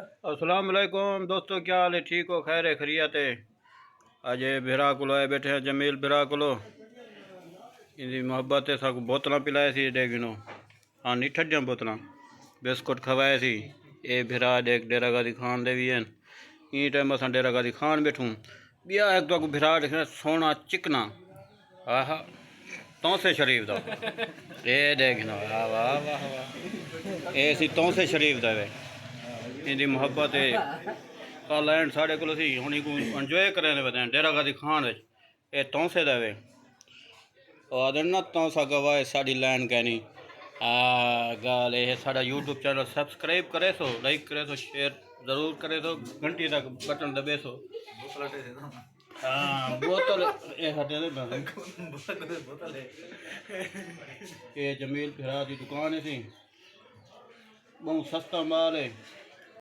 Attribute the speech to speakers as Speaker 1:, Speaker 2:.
Speaker 1: अस्सलाम वालेकुम दोस्तों, क्या हाल है? ठीक हो? खैर है, खैरियत है। अज बिरा को आए बैठे हैं, जमील बिरा को इनकी मोहब्बत है। सब बोतल पिलाए सी डेगिनो, हाँ नहीं ठड्डियाँ बोतल बिस्कुट खवाए सी। ये बिरा देख डेरा गादी खान दे भी हैं। ई टाइम अस डेरा गादी खान बैठूँ बिया एक तो बिरा देखना सोना चिकना आहा तौसे शरीफ दा ये देखना वाह वाह वाह वाह ये सी तौसे शरीफ दा वे इनकी मोहब्बत है। कल लैंड साढ़े को हूँ इंजॉय करें बताएं डेरा गादी खान ये तौसे दे आदर ना तौसा गवाए साड़ी लैंड कहनी गाल ये साड़ा यूट्यूब चैनल सब्सक्राइब करे सो, लाइक करे सो, शेयर ज़रूर करे सो, घंटी तक बटन दबे सो। हाँ बोतल ये जमील फिरा की दुकान है सी, बहुत सस्ता माल है।